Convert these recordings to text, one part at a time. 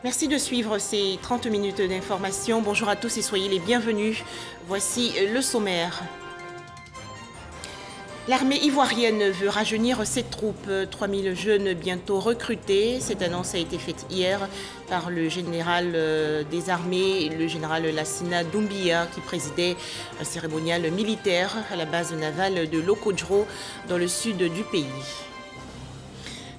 Merci de suivre ces 30 minutes d'information. Bonjour à tous et soyez les bienvenus. Voici le sommaire. L'armée ivoirienne veut rajeunir ses troupes. 3000 jeunes bientôt recrutés. Cette annonce a été faite hier par le général des armées, le général Lassina Doumbia, qui présidait un cérémonial militaire à la base navale de Lokodjro dans le sud du pays.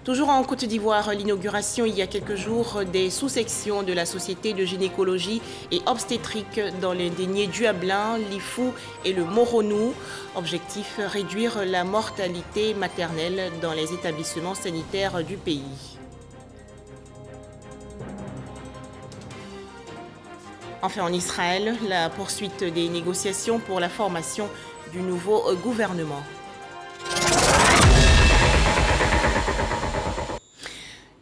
Toujours en Côte d'Ivoire, l'inauguration il y a quelques jours des sous-sections de la Société de gynécologie et obstétrique dans les déniers du Ablin, l'Ifou et le Moronou. Objectif, réduire la mortalité maternelle dans les établissements sanitaires du pays. Enfin, en Israël, la poursuite des négociations pour la formation du nouveau gouvernement.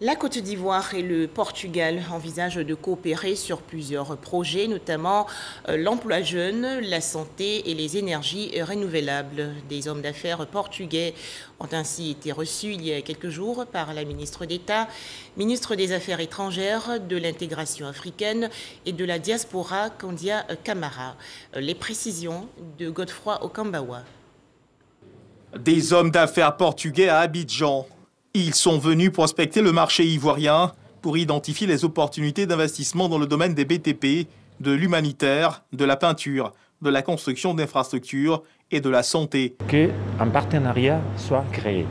La Côte d'Ivoire et le Portugal envisagent de coopérer sur plusieurs projets, notamment l'emploi jeune, la santé et les énergies renouvelables. Des hommes d'affaires portugais ont ainsi été reçus il y a quelques jours par la ministre d'État, ministre des Affaires étrangères, de l'intégration africaine et de la diaspora, Kandia Camara. Les précisions de Godefroy Okambawa. Des hommes d'affaires portugais à Abidjan. Ils sont venus prospecter le marché ivoirien pour identifier les opportunités d'investissement dans le domaine des BTP, de l'humanitaire, de la peinture, de la construction d'infrastructures et de la santé. Qu'un partenariat soit créé.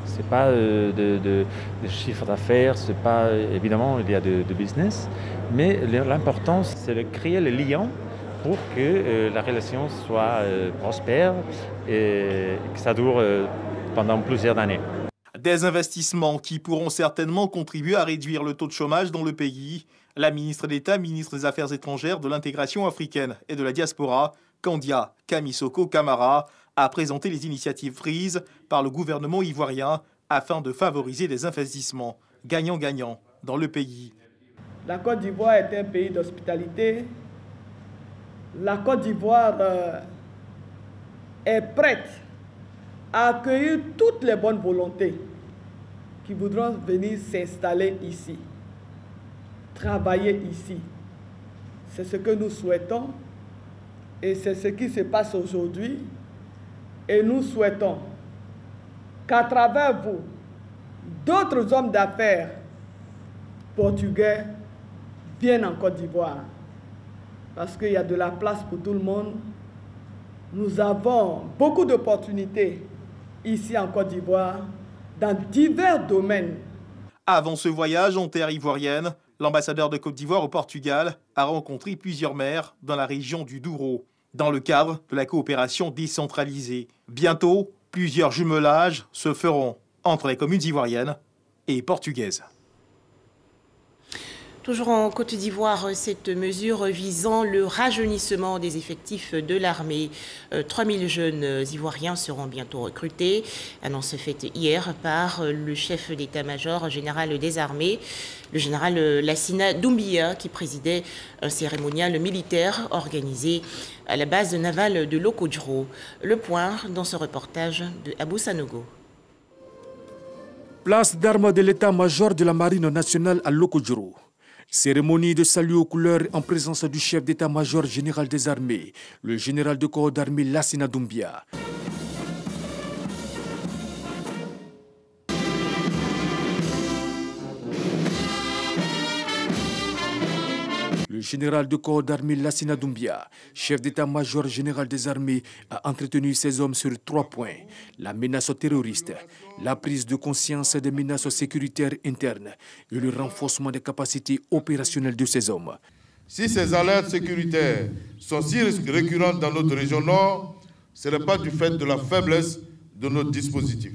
Ce n'est pas de chiffre d'affaires, c'est pas, évidemment il y a de business, mais l'important c'est de créer le lien pour que la relation soit prospère et que ça dure pendant plusieurs années. Des investissements qui pourront certainement contribuer à réduire le taux de chômage dans le pays. La ministre d'État, ministre des Affaires étrangères, de l'intégration africaine et de la diaspora, Kandia Kamisoko Camara, a présenté les initiatives prises par le gouvernement ivoirien afin de favoriser des investissements gagnant-gagnant dans le pays. La Côte d'Ivoire est un pays d'hospitalité. La Côte d'Ivoire est prête à accueillir toutes les bonnes volontés qui voudront venir s'installer ici, travailler ici. C'est ce que nous souhaitons et c'est ce qui se passe aujourd'hui. Et nous souhaitons qu'à travers vous, d'autres hommes d'affaires portugais viennent en Côte d'Ivoire parce qu'il y a de la place pour tout le monde. Nous avons beaucoup d'opportunités ici en Côte d'Ivoire, dans divers domaines. Avant ce voyage en terre ivoirienne, l'ambassadeur de Côte d'Ivoire au Portugal a rencontré plusieurs maires dans la région du Douro, dans le cadre de la coopération décentralisée. Bientôt, plusieurs jumelages se feront entre les communes ivoiriennes et portugaises. Toujours en Côte d'Ivoire, cette mesure visant le rajeunissement des effectifs de l'armée. 3000 jeunes ivoiriens seront bientôt recrutés. Annonce faite hier par le chef d'état-major général des armées, le général Lassina Doumbia, qui présidait un cérémonial militaire organisé à la base navale de Lokodjro. Le point dans ce reportage de Abou Sanogo. Place d'armes de l'état-major de la marine nationale à Lokodjro. Cérémonie de salut aux couleurs en présence du chef d'état-major général des armées, le général de corps d'armée Lassina Doumbia. Le général de corps d'armée Lassina Doumbia, chef d'état-major général des armées, a entretenu ses hommes sur 3 points. La menace terroriste, la prise de conscience des menaces sécuritaires internes et le renforcement des capacités opérationnelles de ces hommes. Si ces alertes sécuritaires sont si récurrentes dans notre région nord, ce n'est pas du fait de la faiblesse de notre dispositif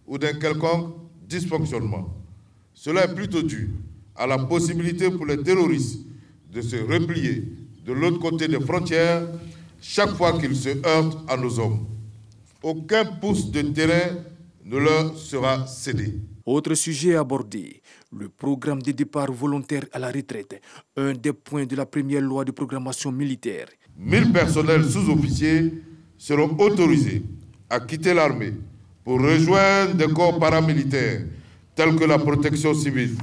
ou d'un quelconque dysfonctionnement. Cela est plutôt dû à la possibilité pour les terroristes de se replier de l'autre côté des frontières chaque fois qu'ils se heurtent à nos hommes. Aucun pouce de terrain ne leur sera cédé. Autre sujet abordé, le programme de départ volontaire à la retraite, un des points de la première loi de programmation militaire. 1000 personnels sous-officiers seront autorisés à quitter l'armée pour rejoindre des corps paramilitaires tels que la protection civile,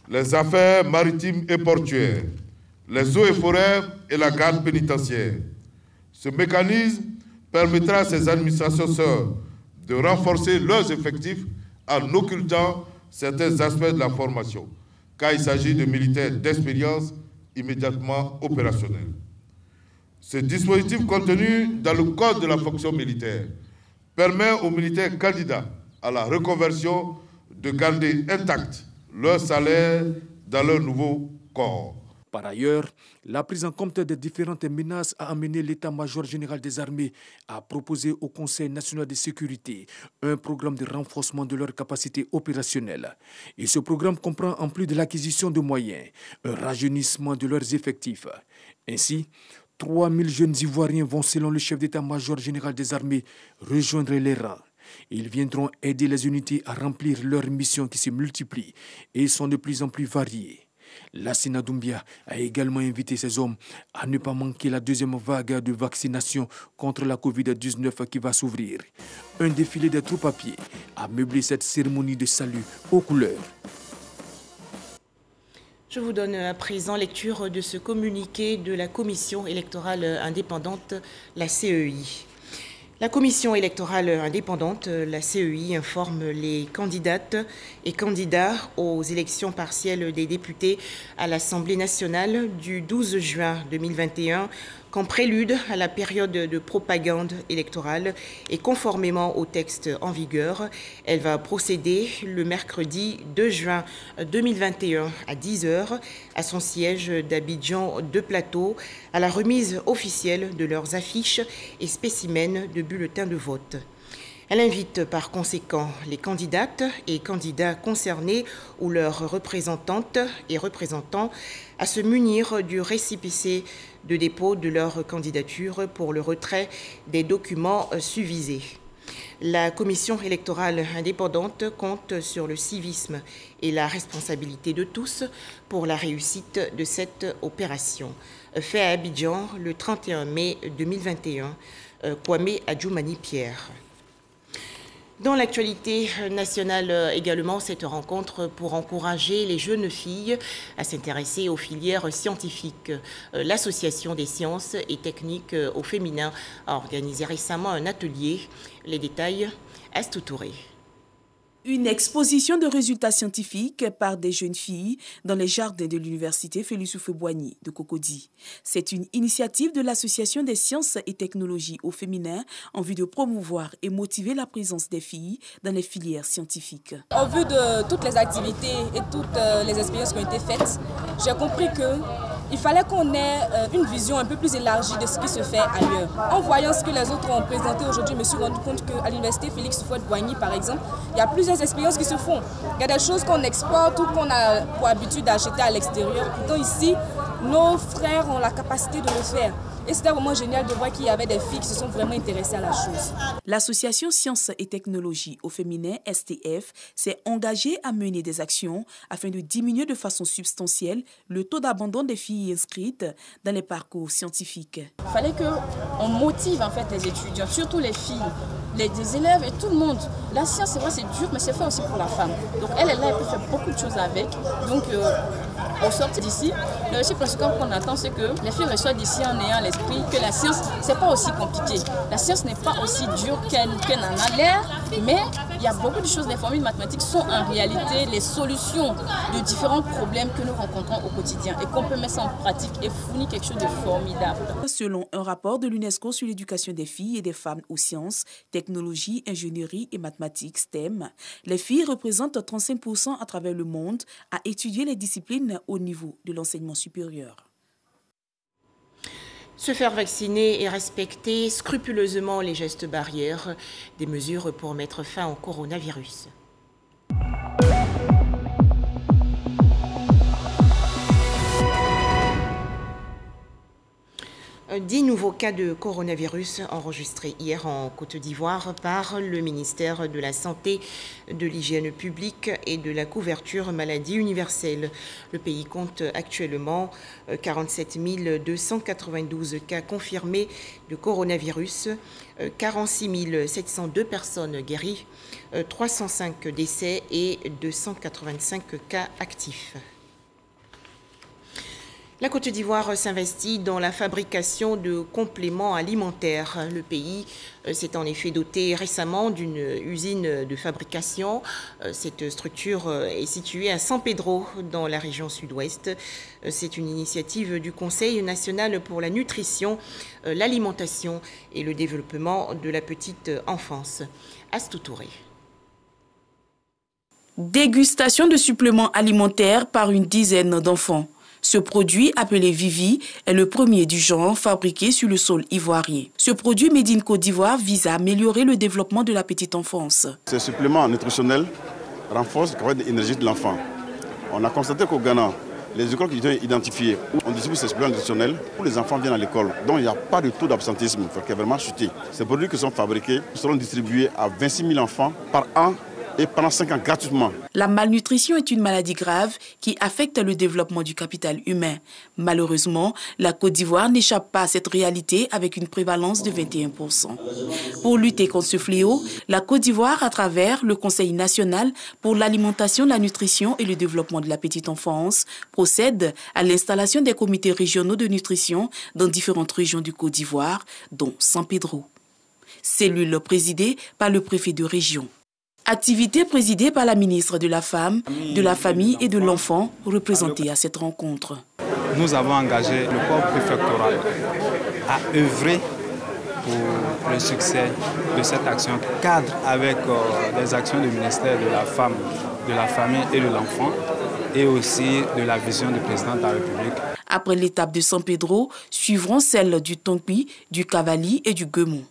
les affaires maritimes et portuaires, les eaux et forêts et la garde pénitentiaire. Ce mécanisme permettra à ces administrations sœurs de renforcer leurs effectifs en occultant certains aspects de la formation, car il s'agit de militaires d'expérience immédiatement opérationnels. Ce dispositif contenu dans le Code de la fonction militaire permet aux militaires candidats à la reconversion de garder intact leur salaire dans leur nouveau corps. Par ailleurs, la prise en compte des différentes menaces a amené l'état-major général des armées à proposer au Conseil national de sécurité un programme de renforcement de leurs capacités opérationnelles. Et ce programme comprend, en plus de l'acquisition de moyens, un rajeunissement de leurs effectifs. Ainsi, 3000 jeunes Ivoiriens vont, selon le chef d'état-major général des armées, rejoindre les rangs. Ils viendront aider les unités à remplir leurs missions qui se multiplient et sont de plus en plus variées. Lassina Doumbia a également invité ces hommes à ne pas manquer la deuxième vague de vaccination contre la Covid-19 qui va s'ouvrir. Un défilé de troupes à pied a meublé cette cérémonie de salut aux couleurs. Je vous donne à présent lecture de ce communiqué de la Commission électorale indépendante, la CEI. La Commission électorale indépendante, la CEI, informe les candidates et candidats aux élections partielles des députés à l'Assemblée nationale du 12 juin 2021 qu'en prélude à la période de propagande électorale et conformément au texte en vigueur, elle va procéder le mercredi 2 juin 2021 à 10h à son siège d'Abidjan de Plateau à la remise officielle de leurs affiches et spécimens de bulletins de vote. Elle invite par conséquent les candidates et candidats concernés ou leurs représentantes et représentants à se munir du récépissé de dépôt de leur candidature pour le retrait des documents susvisés. La Commission électorale indépendante compte sur le civisme et la responsabilité de tous pour la réussite de cette opération. Fait à Abidjan le 31 mai 2021, Kwame Adjoumani Pierre. Dans l'actualité nationale également, cette rencontre pour encourager les jeunes filles à s'intéresser aux filières scientifiques. L'Association des sciences et techniques au féminin a organisé récemment un atelier. Les détails, Astou Touré. Une exposition de résultats scientifiques par des jeunes filles dans les jardins de l'université Félix Houphouët-Boigny de Cocody. C'est une initiative de l'Association des sciences et technologies au féminin en vue de promouvoir et motiver la présence des filles dans les filières scientifiques. En vue de toutes les activités et toutes les expériences qui ont été faites, j'ai compris qu'il fallait qu'on ait une vision un peu plus élargie de ce qui se fait ailleurs. En voyant ce que les autres ont présenté aujourd'hui, je me suis rendu compte qu'à l'université Félix Houphouët-Boigny, par exemple, il y a plusieurs expériences qui se font. Il y a des choses qu'on exporte ou qu'on a pour habitude d'acheter à l'extérieur. Pourtant ici, nos frères ont la capacité de le faire. Et c'était vraiment génial de voir qu'il y avait des filles qui se sont vraiment intéressées à la chose. L'association Sciences et Technologies au féminin, STF, s'est engagée à mener des actions afin de diminuer de façon substantielle le taux d'abandon des filles inscrites dans les parcours scientifiques. Il fallait qu'on motive en fait les étudiants, surtout les filles, les élèves et tout le monde. La science, c'est vrai, c'est dur, mais c'est fait aussi pour la femme. Donc elle est là, elle peut faire beaucoup de choses avec. Donc au sortir d'ici, le récit principal qu'on attend, c'est que les filles ressortent d'ici en ayant l'esprit que la science, c'est pas aussi compliqué. La science n'est pas aussi dure qu'elle en a l'air, mais il y a beaucoup de choses. Les formules mathématiques sont en réalité les solutions de différents problèmes que nous rencontrons au quotidien et qu'on peut mettre ça en pratique et fournir quelque chose de formidable. Selon un rapport de l'UNESCO sur l'éducation des filles et des femmes aux sciences, technologies, ingénierie et mathématiques STEM, les filles représentent 35% à travers le monde à étudier les disciplines au niveau de l'enseignement supérieur. Se faire vacciner et respecter scrupuleusement les gestes barrières, des mesures pour mettre fin au coronavirus. 10 nouveaux cas de coronavirus enregistrés hier en Côte d'Ivoire par le ministère de la Santé, de l'Hygiène publique et de la couverture maladie universelle. Le pays compte actuellement 47 292 cas confirmés de coronavirus, 46 702 personnes guéries, 305 décès et 285 cas actifs. La Côte d'Ivoire s'investit dans la fabrication de compléments alimentaires. Le pays s'est en effet doté récemment d'une usine de fabrication. Cette structure est située à San Pedro, dans la région sud-ouest. C'est une initiative du Conseil national pour la nutrition, l'alimentation et le développement de la petite enfance. Astou Touré. Dégustation de suppléments alimentaires par une dizaine d'enfants. Ce produit, appelé Vivi, est le premier du genre fabriqué sur le sol ivoirien. Ce produit Made in Côte d'Ivoire vise à améliorer le développement de la petite enfance. Ces suppléments nutritionnels renforcent la capacité d'énergie de l'enfant. On a constaté qu'au Ghana, les écoles qui ont été identifiées, on distribue ces suppléments nutritionnels où les enfants viennent à l'école. Donc il n'y a pas de taux d'absentéisme qui a vraiment chuté. Ces produits qui sont fabriqués seront distribués à 26 000 enfants par an et pendant 5 ans gratuitement. La malnutrition est une maladie grave qui affecte le développement du capital humain. Malheureusement, la Côte d'Ivoire n'échappe pas à cette réalité avec une prévalence de 21%. Pour lutter contre ce fléau, la Côte d'Ivoire, à travers le Conseil national pour l'alimentation, la nutrition et le développement de la petite enfance, procède à l'installation des comités régionaux de nutrition dans différentes régions du Côte d'Ivoire, dont San Pedro. Cellule présidée par le préfet de région. Activité présidée par la ministre de la Femme, de la Famille et de l'Enfant, représentée à cette rencontre. Nous avons engagé le corps préfectoral à œuvrer pour le succès de cette action cadre avec les actions du ministère de la Femme, de la Famille et de l'Enfant et aussi de la vision du président de la République. Après l'étape de San Pedro, suivront celles du Tonpi, du Cavali et du Guemon.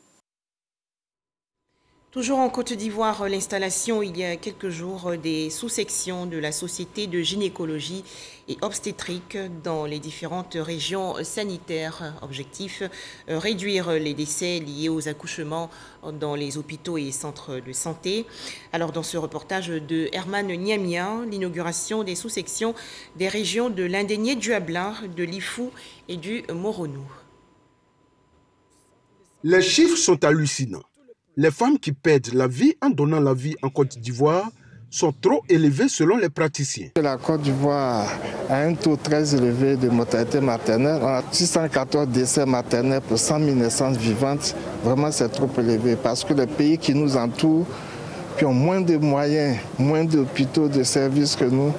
Toujours en Côte d'Ivoire, l'installation il y a quelques jours des sous-sections de la Société de gynécologie et obstétrique dans les différentes régions sanitaires. Objectif, réduire les décès liés aux accouchements dans les hôpitaux et centres de santé. Alors dans ce reportage de Herman Niamia, l'inauguration des sous-sections des régions de l'Indénié du Ablin, de l'Ifou et du Moronou. Les chiffres sont hallucinants. Les femmes qui perdent la vie en donnant la vie en Côte d'Ivoire sont trop élevées selon les praticiens. La Côte d'Ivoire a un taux très élevé de mortalité maternelle. On a 614 décès maternels pour 100 000 naissances vivantes. Vraiment, c'est trop élevé parce que les pays qui nous entourent qui ont moins de moyens, moins d'hôpitaux, de services que nous,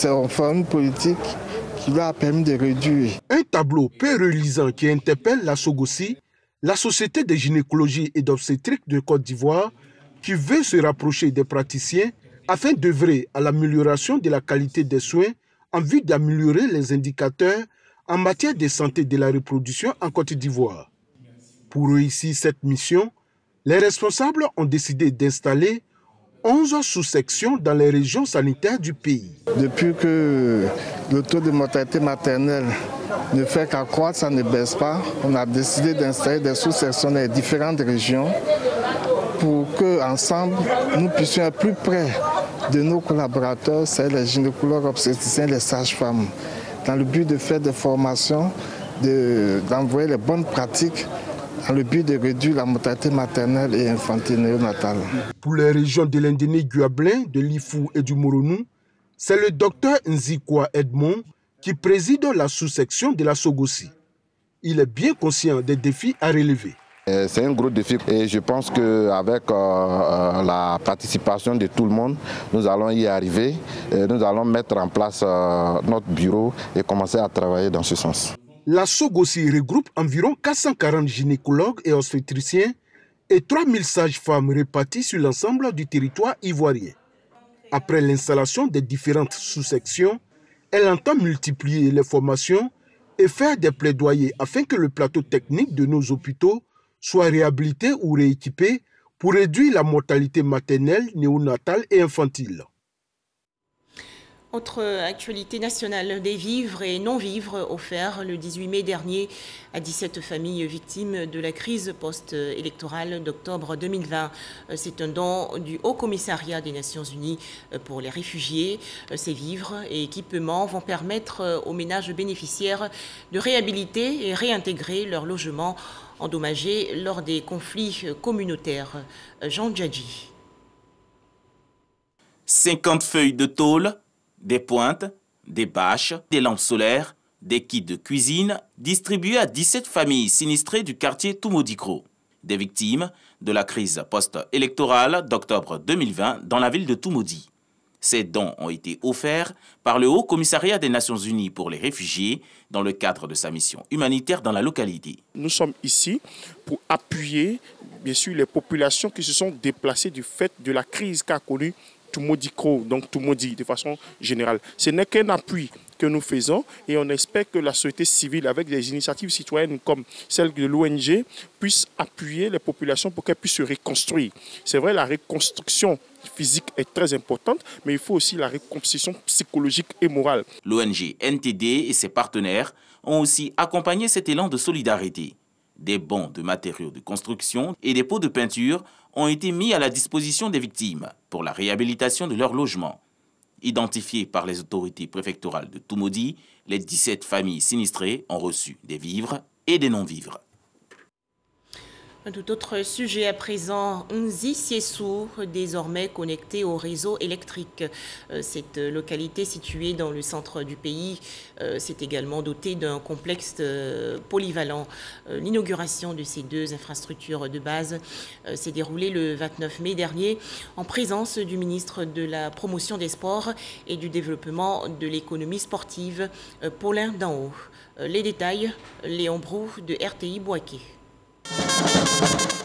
on fait une politique qui leur a permis de réduire. Un tableau peu reluisant qui interpelle la SOGOSI, la Société de gynécologie et d'obstétrique de Côte d'Ivoire, qui veut se rapprocher des praticiens afin d'œuvrer à l'amélioration de la qualité des soins en vue d'améliorer les indicateurs en matière de santé de la reproduction en Côte d'Ivoire. Pour réussir cette mission, les responsables ont décidé d'installer 11 sous-sections dans les régions sanitaires du pays. Depuis que le taux de mortalité maternelle ne fait qu'accroître, ça ne baisse pas, on a décidé d'installer des sous-sections dans les différentes régions pour qu'ensemble, nous puissions être plus près de nos collaborateurs, c'est les gynécologues obstétriciens, les sages-femmes, dans le but de faire des formations, d'envoyer les bonnes pratiques dans le but de réduire la mortalité maternelle et infantile néonatale. Pour les régions de l'Indénié-Guablin, de l'Ifou et du Moronou, c'est le docteur Nzikwa Edmond qui préside la sous-section de la SOGOSI. Il est bien conscient des défis à relever. C'est un gros défi et je pense qu'avec la participation de tout le monde, nous allons y arriver. Nous allons mettre en place notre bureau et commencer à travailler dans ce sens. La SOGOSI regroupe environ 440 gynécologues et obstétriciens et 3000 sages-femmes réparties sur l'ensemble du territoire ivoirien. Après l'installation des différentes sous-sections, elle entend multiplier les formations et faire des plaidoyers afin que le plateau technique de nos hôpitaux soit réhabilité ou rééquipé pour réduire la mortalité maternelle, néonatale et infantile. Autre actualité nationale, des vivres et non-vivres offerts le 18 mai dernier à 17 familles victimes de la crise post-électorale d'octobre 2020. C'est un don du Haut Commissariat des Nations Unies pour les réfugiés. Ces vivres et équipements vont permettre aux ménages bénéficiaires de réhabiliter et réintégrer leur logement endommagé lors des conflits communautaires. Jean Djadji. 50 feuilles de tôle, des pointes, des bâches, des lampes solaires, Des kits de cuisine distribués à 17 familles sinistrées du quartier Toumodikro, des victimes de la crise post-électorale d'octobre 2020 dans la ville de Toumoudi. Ces dons ont été offerts par le Haut Commissariat des Nations Unies pour les réfugiés dans le cadre de sa mission humanitaire dans la localité. Nous sommes ici pour appuyer bien sûr les populations qui se sont déplacées du fait de la crise qu'a connue Toumodikro, donc Toumoudi de façon générale. Ce n'est qu'un appui que nous faisons et on espère que la société civile avec des initiatives citoyennes comme celle de l'ONG puisse appuyer les populations pour qu'elles puissent se reconstruire. C'est vrai, la reconstruction physique est très importante, mais il faut aussi la reconstruction psychologique et morale. L'ONG NTD et ses partenaires ont aussi accompagné cet élan de solidarité. Des bons de matériaux de construction et des pots de peinture ont été mis à la disposition des victimes pour la réhabilitation de leur logement. Identifiés par les autorités préfectorales de Toumoudi, les 17 familles sinistrées ont reçu des vivres et des non-vivres. Un tout autre sujet à présent, Nzi Siessou, désormais connecté au réseau électrique. Cette localité située dans le centre du pays s'est également dotée d'un complexe polyvalent. L'inauguration de ces deux infrastructures de base s'est déroulée le 29 mai dernier en présence du ministre de la Promotion des Sports et du Développement de l'économie sportive, Paulin Danhaut. Les détails, Léon Brou de RTI Boaké.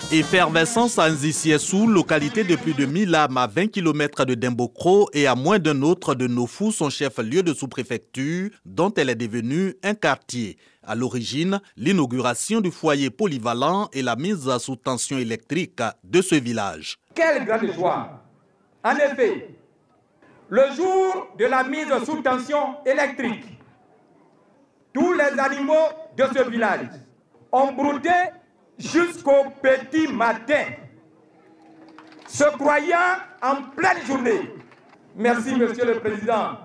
Effervescence à Nzi Siessou, localité de plus de 1000 âmes à 20 km de Dembokro et à moins d'un autre de Nofou, son chef-lieu de sous-préfecture, dont elle est devenue un quartier. À l'origine, l'inauguration du foyer polyvalent et la mise sous tension électrique de ce village. Quelle grande joie! En effet, le jour de la mise sous tension électrique, tous les animaux de ce village ont brouté jusqu'au petit matin, se croyant en pleine journée. Merci, Monsieur le Président.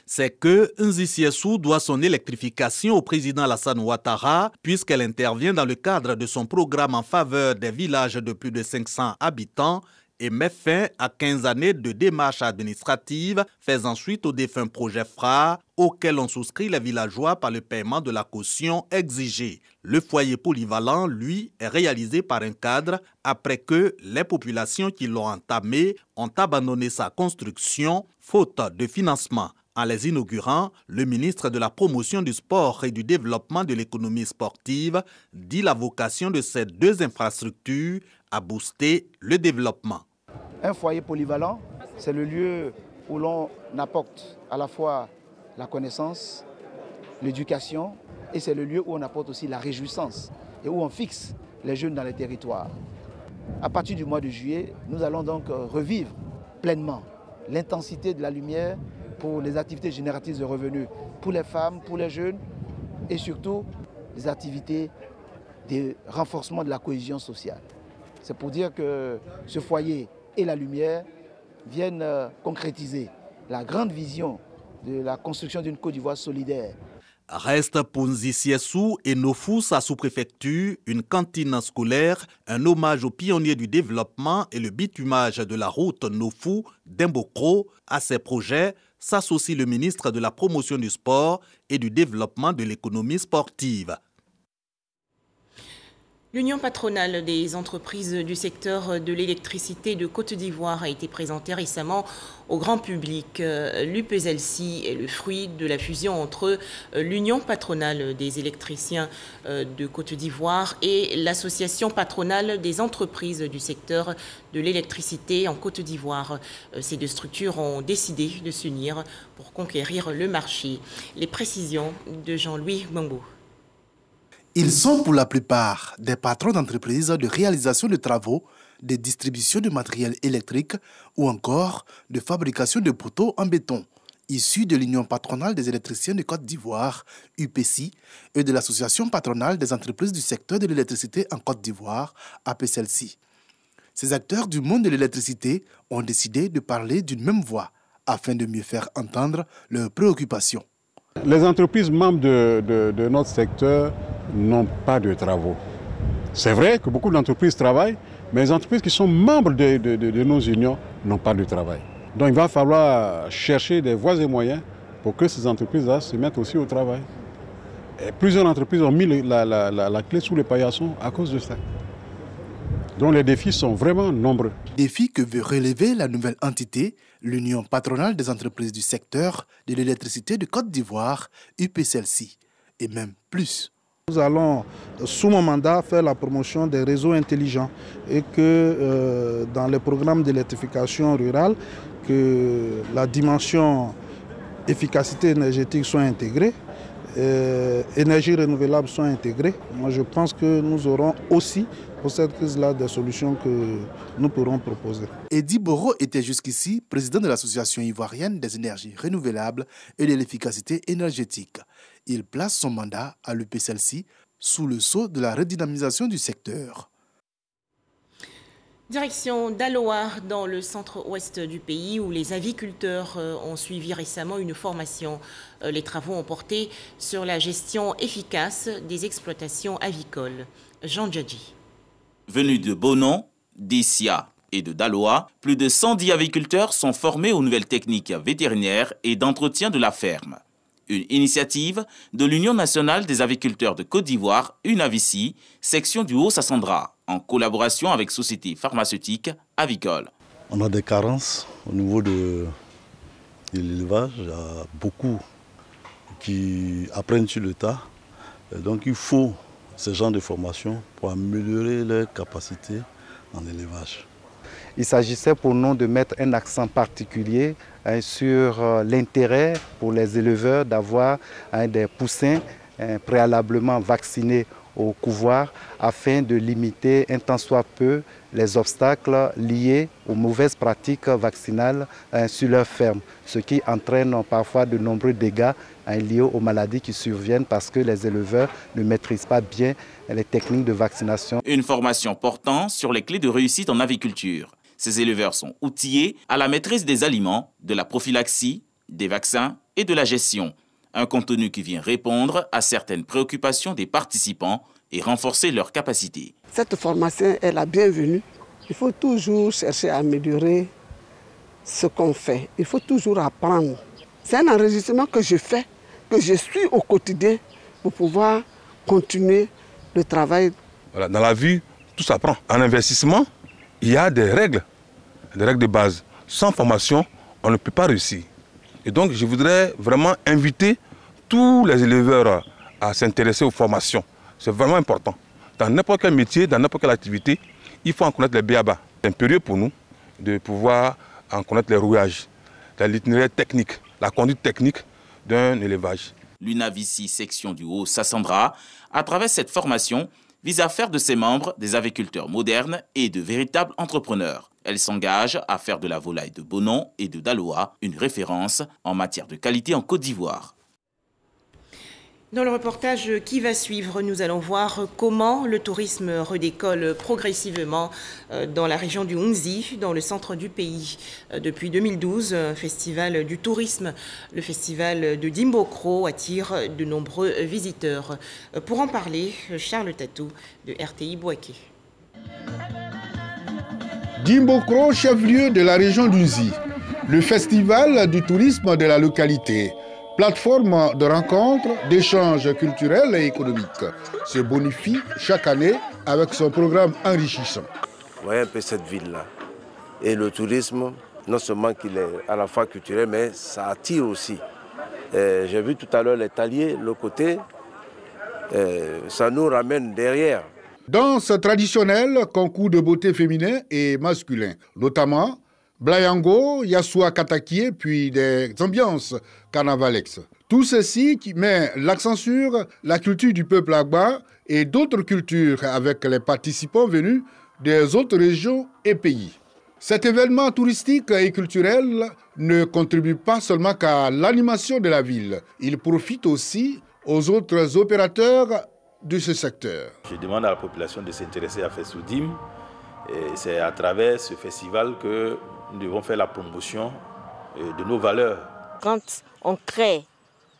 C'est que Nzi Siessou doit son électrification au président Alassane Ouattara, puisqu'elle intervient dans le cadre de son programme en faveur des villages de plus de 500 habitants et met fin à 15 années de démarches administratives, faisant suite au défunt projet phare auquel ont souscrit les villageois par le paiement de la caution exigée. Le foyer polyvalent, lui, est réalisé par un cadre après que les populations qui l'ont entamé ont abandonné sa construction faute de financement. En les inaugurant, le ministre de la Promotion du Sport et du Développement de l'économie sportive dit la vocation de ces deux infrastructures à booster le développement. Un foyer polyvalent, c'est le lieu où l'on apporte à la fois la connaissance, l'éducation, et c'est le lieu où on apporte aussi la réjouissance et où on fixe les jeunes dans les territoires. À partir du mois de juillet, nous allons donc revivre pleinement l'intensité de la lumière pour les activités génératrices de revenus, pour les femmes, pour les jeunes, et surtout les activités de renforcement de la cohésion sociale. C'est pour dire que ce foyer et la lumière viennent concrétiser la grande vision de la construction d'une Côte d'Ivoire solidaire. Reste pour Nzi Siessou et Nofou, sa sous-préfecture, une cantine scolaire, un hommage aux pionniers du développement et le bitumage de la route Nofou-Dembokro. À ces projets s'associe le ministre de la Promotion du Sport et du Développement de l'économie sportive. L'Union patronale des entreprises du secteur de l'électricité de Côte d'Ivoire a été présentée récemment au grand public. L'UPESLC est le fruit de la fusion entre l'Union patronale des électriciens de Côte d'Ivoire et l'Association patronale des entreprises du secteur de l'électricité en Côte d'Ivoire. Ces deux structures ont décidé de s'unir pour conquérir le marché. Les précisions de Jean-Louis Gbangbo. Ils sont pour la plupart des patrons d'entreprises de réalisation de travaux, de distribution de matériel électrique ou encore de fabrication de poteaux en béton, issus de l'Union patronale des électriciens de Côte d'Ivoire, UPECI, et de l'Association patronale des entreprises du secteur de l'électricité en Côte d'Ivoire, APCLC. Ces acteurs du monde de l'électricité ont décidé de parler d'une même voix afin de mieux faire entendre leurs préoccupations. Les entreprises membres de notre secteur n'ont pas de travaux. C'est vrai que beaucoup d'entreprises travaillent, mais les entreprises qui sont membres de nos unions n'ont pas de travail. Donc il va falloir chercher des voies et moyens pour que ces entreprises-là se mettent aussi au travail. Et plusieurs entreprises ont mis la clé sous le paillasson à cause de ça. Donc les défis sont vraiment nombreux. Défi que veut relever la nouvelle entité, l'Union patronale des entreprises du secteur de l'électricité de Côte d'Ivoire, UPCLC, et même plus. Nous allons, sous mon mandat, faire la promotion des réseaux intelligents et que dans les programmes d'électrification rurale, que la dimension efficacité énergétique soit intégrée, énergie renouvelable soit intégrée. Moi, je pense que nous aurons aussi, pour cette crise-là, des solutions que nous pourrons proposer. Eddy Boro était jusqu'ici président de l'Association ivoirienne des énergies renouvelables et de l'efficacité énergétique. Il place son mandat à l'UPCLC sous le sceau de la redynamisation du secteur. Direction d'Aloa, dans le centre-ouest du pays, où les aviculteurs ont suivi récemment une formation. Les travaux ont porté sur la gestion efficace des exploitations avicoles. Jean Djadji. Venus de Bonon, d'Issia et de Daloa, plus de 110 aviculteurs sont formés aux nouvelles techniques vétérinaires et d'entretien de la ferme. Une initiative de l'Union nationale des aviculteurs de Côte d'Ivoire, UNAVICI, section du Haut-Sassandra, en collaboration avec sociétés pharmaceutiques avicoles. On a des carences au niveau de l'élevage. Il y a beaucoup qui apprennent sur le tas. Et donc il faut ce genre de formation pour améliorer leurs capacités en élevage. Il s'agissait pour nous de mettre un accent particulier sur l'intérêt pour les éleveurs d'avoir des poussins préalablement vaccinés au couvoir afin de limiter un tant soit peu les obstacles liés aux mauvaises pratiques vaccinales sur leur ferme, ce qui entraîne parfois de nombreux dégâts liés aux maladies qui surviennent parce que les éleveurs ne maîtrisent pas bien les techniques de vaccination. Une formation portant sur les clés de réussite en aviculture. Ces éleveurs sont outillés à la maîtrise des aliments, de la prophylaxie, des vaccins et de la gestion. Un contenu qui vient répondre à certaines préoccupations des participants et renforcer leurs capacités. Cette formation est la bienvenue. Il faut toujours chercher à améliorer ce qu'on fait. Il faut toujours apprendre. C'est un enregistrement que je fais, que je suis au quotidien pour pouvoir continuer le travail. Voilà, dans la vie, tout s'apprend. En investissement, il y a des règles de base. Sans formation, on ne peut pas réussir. Et donc, je voudrais vraiment inviter tous les éleveurs à s'intéresser aux formations. C'est vraiment important. Dans n'importe quel métier, dans n'importe quelle activité, il faut en connaître les b.a.-ba. C'est impérieux pour nous de pouvoir en connaître les rouages, l'itinéraire technique, la conduite technique d'un élevage. L'UNAVICI, section du Haut-Sassandra, à travers cette formation, vise à faire de ses membres des aviculteurs modernes et de véritables entrepreneurs. Elle s'engage à faire de la volaille de Bonon et de Daloa une référence en matière de qualité en Côte d'Ivoire. Dans le reportage qui va suivre, nous allons voir comment le tourisme redécolle progressivement dans la région du Hunzi, dans le centre du pays. Depuis 2012, festival du tourisme, le festival de Dimbokro attire de nombreux visiteurs. Pour en parler, Charles Tatou de RTI Bouaké. Dimbokro, chef-lieu de la région d'Unzi, le festival du tourisme de la localité. Plateforme de rencontres, d'échanges culturels et économiques, se bonifie chaque année avec son programme enrichissant. Vous voyez un peu cette ville-là. Et le tourisme, non seulement qu'il est à la fois culturel, mais ça attire aussi. J'ai vu tout à l'heure les taliers, le côté, ça nous ramène derrière. Danse traditionnelle, concours de beauté féminin et masculin, notamment Blayango, Yassoua Katakie, puis des ambiances carnavalesques. Tout ceci qui met l'accent sur la culture du peuple Agba et d'autres cultures avec les participants venus des autres régions et pays. Cet événement touristique et culturel ne contribue pas seulement qu'à l'animation de la ville, il profite aussi aux autres opérateurs de ce secteur. Je demande à la population de s'intéresser à Fesoudim. C'est à travers ce festival que nous devons faire la promotion de nos valeurs. Quand on crée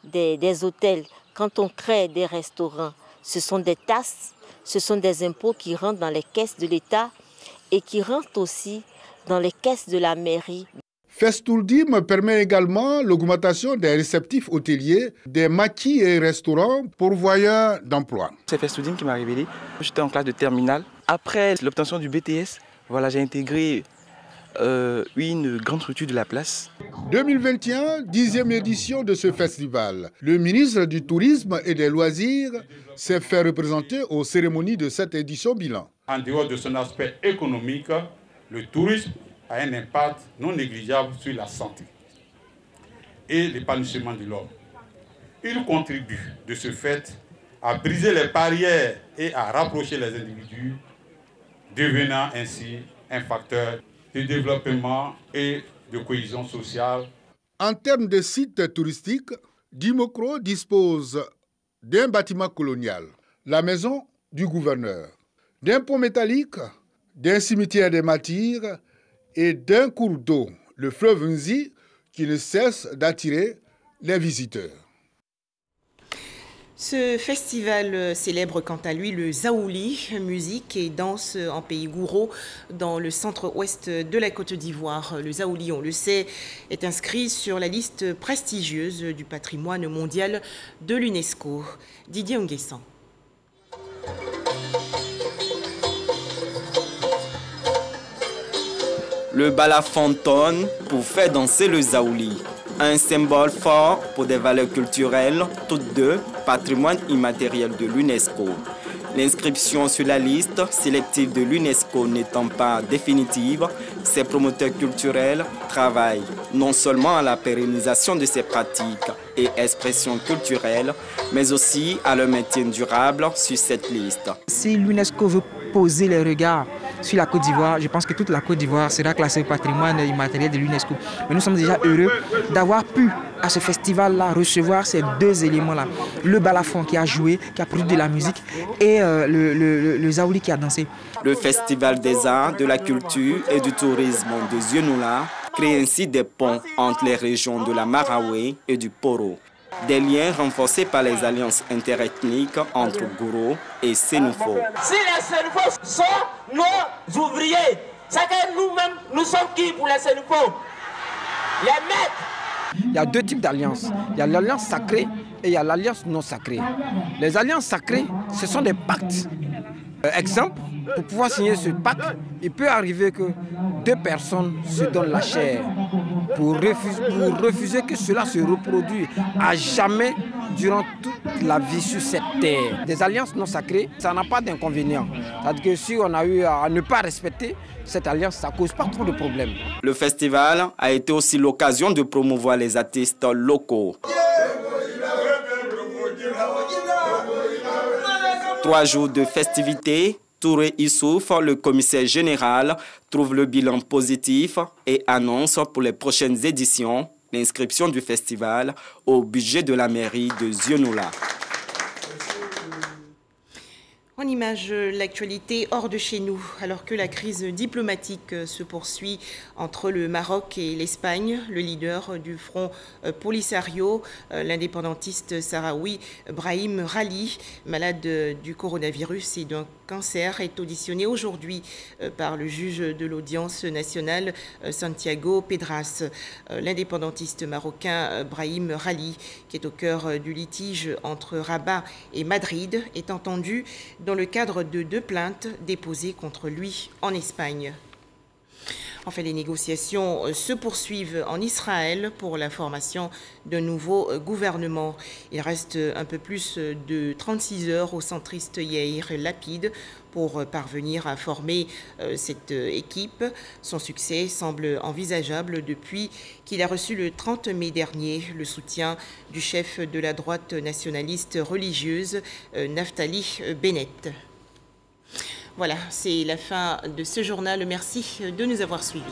des hôtels, quand on crée des restaurants, ce sont des taxes, ce sont des impôts qui rentrent dans les caisses de l'État et qui rentrent aussi dans les caisses de la mairie. Festouldim permet également l'augmentation des réceptifs hôteliers, des maquis et restaurants pourvoyeurs d'emploi. C'est Festouldim qui m'a révélé. J'étais en classe de terminale. Après l'obtention du BTS, voilà, j'ai intégré une grande structure de la place. 2021, 10e édition de ce festival. Le ministre du Tourisme et des Loisirs s'est fait représenter aux cérémonies de cette édition bilan. En dehors de son aspect économique, le tourisme a un impact non négligeable sur la santé et l'épanouissement de l'homme. Il contribue de ce fait à briser les barrières et à rapprocher les individus, devenant ainsi un facteur de développement et de cohésion sociale. En termes de sites touristiques, Dimokro dispose d'un bâtiment colonial, la maison du gouverneur, d'un pont métallique, d'un cimetière des martyrs et d'un cours d'eau, le fleuve Nzi, qui ne cesse d'attirer les visiteurs. Ce festival célèbre quant à lui le Zaouli, musique et danse en pays gouro dans le centre-ouest de la Côte d'Ivoire. Le Zaouli, on le sait, est inscrit sur la liste prestigieuse du patrimoine mondial de l'UNESCO. Didier Nguessan. Le balafonton pour faire danser le Zaouli. Un symbole fort pour des valeurs culturelles, toutes deux patrimoine immatériel de l'UNESCO. L'inscription sur la liste sélective de l'UNESCO n'étant pas définitive, ces promoteurs culturels travaillent non seulement à la pérennisation de ces pratiques et expressions culturelles, mais aussi à leur maintien durable sur cette liste. Si l'UNESCO veut poser les regards sur la Côte d'Ivoire, je pense que toute la Côte d'Ivoire sera classée au patrimoine immatériel de l'UNESCO. Mais nous sommes déjà heureux d'avoir pu, à ce festival-là, recevoir ces deux éléments-là. Le balafon qui a joué, qui a produit de la musique, et le Zaouli qui a dansé. Le Festival des arts, de la culture et du tourisme de Zionoula crée ainsi des ponts entre les régions de la Maraoué et du Poro. Des liens renforcés par les alliances interethniques entre Gouro et Sénoufo. Si les Sénoufos sont nos ouvriers, c'est que nous-mêmes, nous sommes qui pour les Sénoufos? Les maîtres. Il y a deux types d'alliances. Il y a l'alliance sacrée et il y a l'alliance non sacrée. Les alliances sacrées, ce sont des pactes. Exemple, pour pouvoir signer ce pacte, il peut arriver que deux personnes se donnent la chair pour refuser que cela se reproduise à jamais durant toute la vie sur cette terre. Des alliances non sacrées, ça n'a pas d'inconvénient. C'est-à-dire que si on a eu à ne pas respecter cette alliance, ça ne cause pas trop de problèmes. Le festival a été aussi l'occasion de promouvoir les artistes locaux. 3 jours de festivités, Touré Issouf, le commissaire général, trouve le bilan positif et annonce pour les prochaines éditions l'inscription du festival au budget de la mairie de Zionoula. En image, l'actualité hors de chez nous, alors que la crise diplomatique se poursuit entre le Maroc et l'Espagne, le leader du front Polisario, l'indépendantiste sahraoui Brahim Rali, malade du coronavirus et d'un cancer, est auditionné aujourd'hui par le juge de l'audience nationale Santiago Pedras. L'indépendantiste marocain Brahim Rali, qui est au cœur du litige entre Rabat et Madrid, est entendu dans le cadre de 2 plaintes déposées contre lui en Espagne. Enfin, les négociations se poursuivent en Israël pour la formation d'un nouveau gouvernement. Il reste un peu plus de 36 heures au centriste Yair Lapid pour parvenir à former cette équipe. Son succès semble envisageable depuis qu'il a reçu le 30 mai dernier le soutien du chef de la droite nationaliste religieuse, Naftali Bennett. Voilà, c'est la fin de ce journal. Merci de nous avoir suivis.